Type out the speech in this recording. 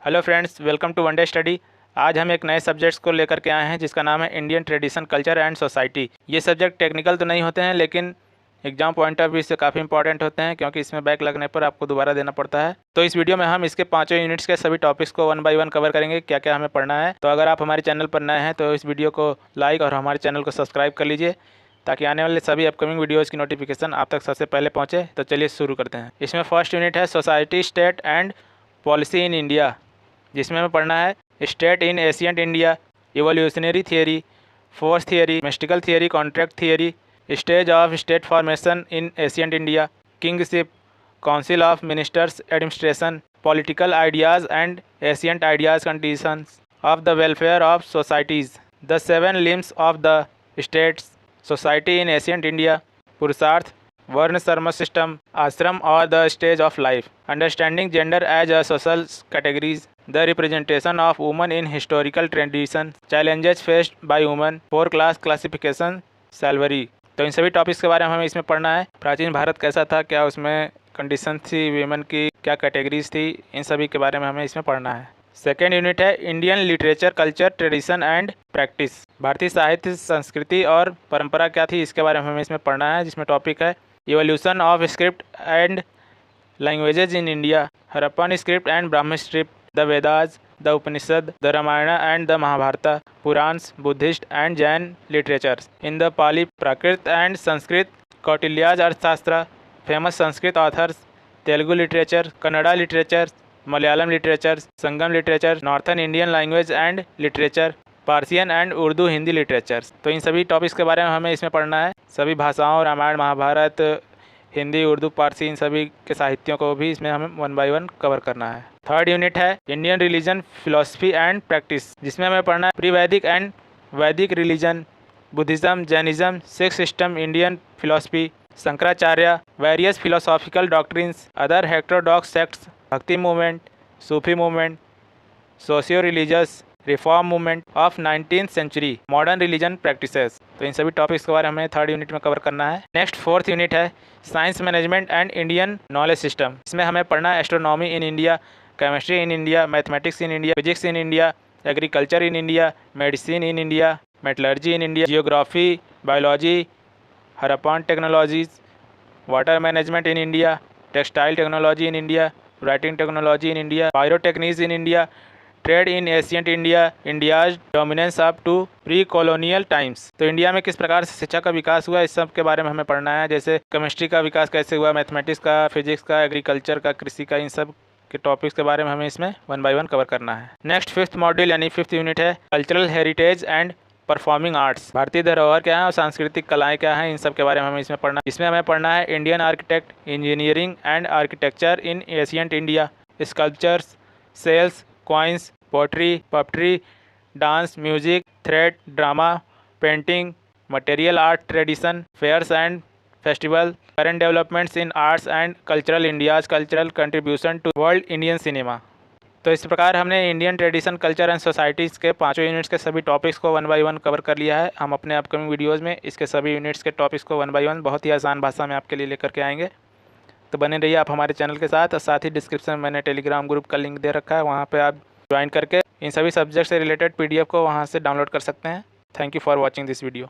Hello friends, welcome to one day study. आज हम एक नए सब्जेक्ट्स को लेकर के आए हैं जिसका नाम है Indian tradition, culture and society. ये सब्जेक्ट टेक्निकल तो नहीं होते हैं, लेकिन एग्जाम पॉइंट ऑफ व्यू से काफ़ी इंपॉर्टेंट होते हैं, क्योंकि इसमें बैक लगने पर आपको दोबारा देना पड़ता है। तो इस वीडियो में हम इसके पाँचों यूनिट्स के सभी टॉपिक्स को वन बाय वन कवर करेंगे, क्या क्या हमें पढ़ना है। तो अगर आप हमारे चैनल पर नए हैं तो इस वीडियो को लाइक और हमारे चैनल को सब्सक्राइब कर लीजिए, ताकि आने वाले सभी अपकमिंग वीडियोज़ की नोटिफिकेशन आप तक सबसे पहले पहुँचे। तो चलिए शुरू करते हैं। इसमें फर्स्ट यूनिट है society, state and policy in India, जिसमें हमें पढ़ना है state in ancient India, evolutionary theory, force theory, mystical theory, contract theory, stage of state formation in ancient India, kingship, council of ministers administration, political ideas and ancient ideas, conditions of the welfare of societies, the seven limbs of the states, society in ancient India, पुरुषार्थ, वर्ण श्रम system, आश्रम और the stage of life, understanding gender as a social categories, the representation of women in historical tradition, challenges faced by women, 4 class classification, salary। तो इन सभी topics के बारे में हमें इसमें पढ़ना है। प्राचीन भारत कैसा था, क्या उसमें कंडीशन थी वीमेन की, क्या कैटेगरीज थी, इन सभी के बारे में हमें इसमें पढ़ना है। सेकेंड यूनिट है Indian literature, culture, tradition and practice, भारतीय साहित्य, संस्कृति और परंपरा क्या थी, इसके बारे में हमें इसमें पढ़ना है, जिसमें टॉपिक है evolution of script and languages in India, Harappan script and Brahmi script, the Vedas, the Upanishad, the Ramayana and the Mahabharata, Puranas, Buddhist and Jain literatures, in the Pali, Prakrit and Sanskrit, Kautilya's Arthashastra, famous Sanskrit authors, Telugu literature, Kannada literature, Malayalam literature, Sangam literature, northern Indian language and literature, Persian and Urdu Hindi literatures. तो इन सभी topics के बारे में हमें इसमें पढ़ना है। सभी भाषाओं, रामायण, महाभारत, हिंदी, उर्दू, पारसी, इन सभी के साहित्यों को भी इसमें हमें वन बाय वन कवर करना है। थर्ड यूनिट है Indian religion, philosophy and practice, जिसमें हमें पढ़ना है pre Vedic and Vedic religion, Buddhism, Jainism, six system, Indian philosophy, Shankaracharya, various philosophical doctrines, other heterodox sects, bhakti movement, Sufi movement, socio religious reform movement of 19th century, modern religion practices. तो इन सभी topics के बारे में हमें थर्ड यूनिट में cover करना है। नेक्स्ट फोर्थ यूनिट है science management and Indian knowledge system, इसमें हमें पढ़ना है astronomy in India, chemistry in India, mathematics in India, physics in India, agriculture in India, medicine in India, metallurgy in India, geography, biology, Harappan technologies, water management in India, textile technology in India, writing technology in India, pyrotechnics in India, trade in ancient India, India's dominance up to pre colonial times. तो India में किस प्रकार से शिक्षा का विकास हुआ, इस सब के बारे में हमें पढ़ना है, जैसे केमिस्ट्री का विकास कैसे हुआ, मैथमेटिक्स का, फिजिक्स का, एग्रीकल्चर का, कृषि का, इन सब के टॉपिक्स के बारे में हमें इसमें वन बाय वन कवर करना है। नेक्स्ट फिफ्थ मॉड्यूल यानी फिफ्थ यूनिट है cultural heritage and performing arts, भारतीय धरोहर क्या है और सांस्कृतिक कलाएं क्या हैं, इन सब के बारे में हमें इसमें पढ़ना है। इसमें हमें पढ़ना है Indian architect, engineering and architecture in ancient India, sculptures, seals, coins, pottery, puppetry, dance, music, theatre, drama, painting, material art, tradition, fairs and festival, current developments in arts and cultural, India's cultural contribution to world Indian cinema. तो इस प्रकार हमने Indian tradition, culture and societies के पाँचों units के सभी topics को one by one cover कर लिया है। हम अपने अपकमिंग वीडियोज़ में इसके सभी यूनिट्स के टॉपिक्स को वन बाय वन बहुत ही आसान भाषा में आपके लिए लेकर के आएंगे। तो बने रहिए आप हमारे चैनल के साथ, और साथ ही डिस्क्रिप्शन में मैंने टेलीग्राम ग्रुप का लिंक दे रखा है, वहाँ पर आप ज्वाइन करके इन सभी सब्जेक्ट से रिलेटेड PDF को वहाँ से डाउनलोड कर सकते हैं। Thank you for watching this video.